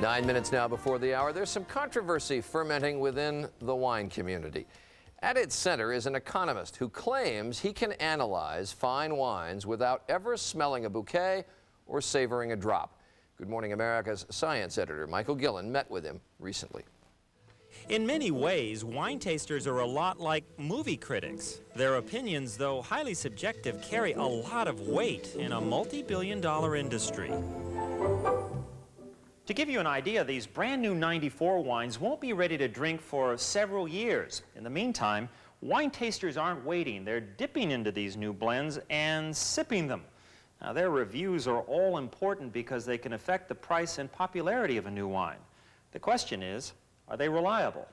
9 minutes now before the hour. There's some controversy fermenting within the wine community. At its center is an economist who claims he can analyze fine wines without ever smelling a bouquet or savoring a drop. Good Morning America's science editor Michael Gillen met with him recently. In many ways, wine tasters are a lot like movie critics. Their opinions, though highly subjective, carry a lot of weight in a multi-billion-dollar industry. To give you an idea, these brand new 94 wines won't be ready to drink for several years. In the meantime, wine tasters aren't waiting. They're dipping into these new blends and sipping them. Now, their reviews are all important because they can affect the price and popularity of a new wine. The question is, are they reliable?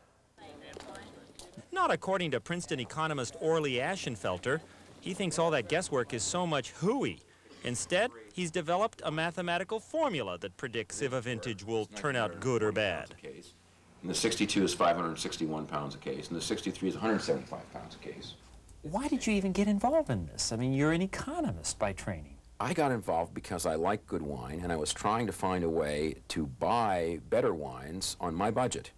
Not according to Princeton economist Orley Ashenfelter. He thinks all that guesswork is so much hooey. Instead, he's developed a mathematical formula that predicts if a vintage will turn out good or bad. And the 62 is 561 pounds a case, and the 63 is 175 pounds a case. Why did you even get involved in this? I mean, you're an economist by training. I got involved because I like good wine, and I was trying to find a way to buy better wines on my budget.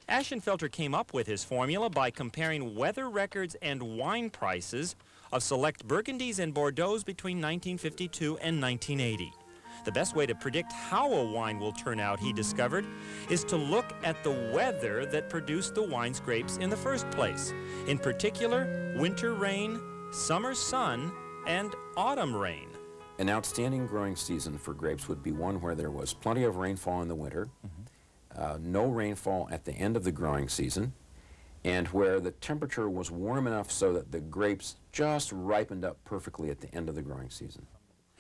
Ashenfelter came up with his formula by comparing weather records and wine prices of select Burgundies and Bordeaux between 1952 and 1980. The best way to predict how a wine will turn out, he discovered, is to look at the weather that produced the wine's grapes in the first place. In particular, winter rain, summer sun, and autumn rain. An outstanding growing season for grapes would be one where there was plenty of rainfall in the winter, no rainfall at the end of the growing season, and where the temperature was warm enough so that the grapes just ripened up perfectly at the end of the growing season.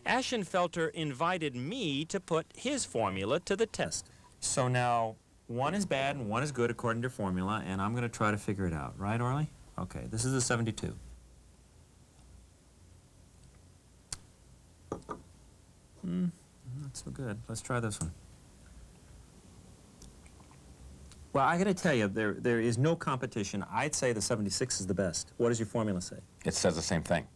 Ashenfelter invited me to put his formula to the test. So now, one is bad and one is good according to formula, and I'm going to try to figure it out. Right, Orley? Okay, this is a 72. Not so good. Let's try this one. Well, I got to tell you, there is no competition. I'd say the 76 is the best. What does your formula say? It says the same thing.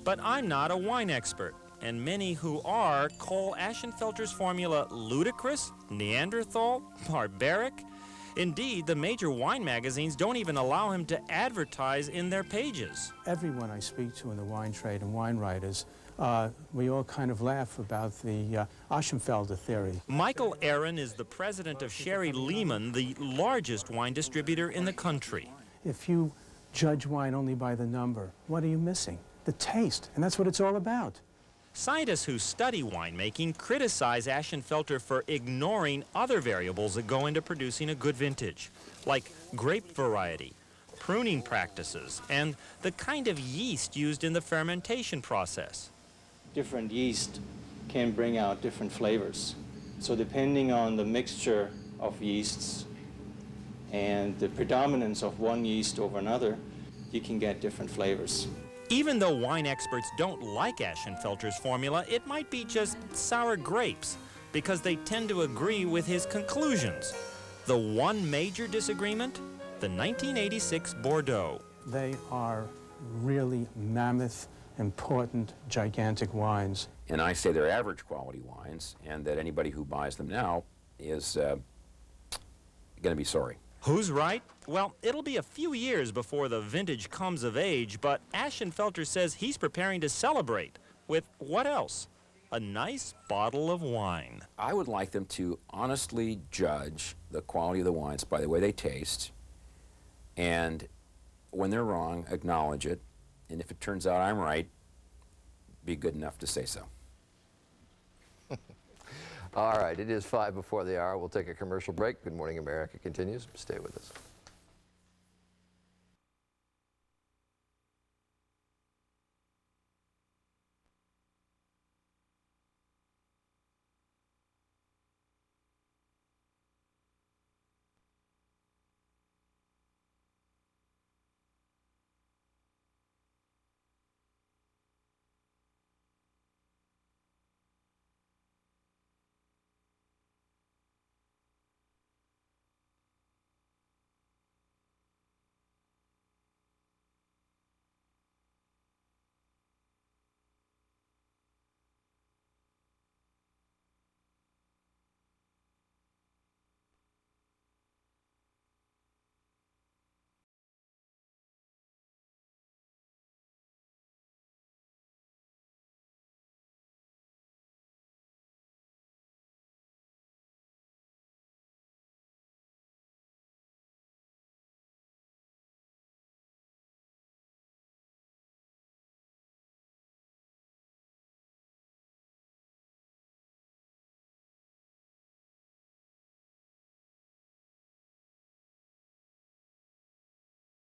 But I'm not a wine expert, and many who are call Ashenfelter's formula ludicrous, Neanderthal, barbaric. Indeed, the major wine magazines don't even allow him to advertise in their pages. Everyone I speak to in the wine trade and wine writers, we all kind of laugh about the Ashenfelter theory. Michael Aaron is the president of Sherry Lehman, the largest wine distributor in the country. If you judge wine only by the number, what are you missing? The taste, and that's what it's all about. Scientists who study winemaking criticize Ashenfelter for ignoring other variables that go into producing a good vintage, like grape variety, pruning practices, and the kind of yeast used in the fermentation process. Different yeast can bring out different flavors. So depending on the mixture of yeasts and the predominance of one yeast over another, you can get different flavors. Even though wine experts don't like Ashenfelter's formula, it might be just sour grapes, because they tend to agree with his conclusions. The one major disagreement? The 1986 Bordeaux. They are really mammoth, important, gigantic wines. And I say they're average quality wines, and that anybody who buys them now is going to be sorry. Who's right? Well, it'll be a few years before the vintage comes of age, but Ashenfelter says he's preparing to celebrate with what else? A nice bottle of wine. I would like them to honestly judge the quality of the wines by the way they taste, and when they're wrong, acknowledge it, and if it turns out I'm right, be good enough to say so. All right, it is 5 before the hour. We'll take a commercial break. Good Morning America continues. Stay with us.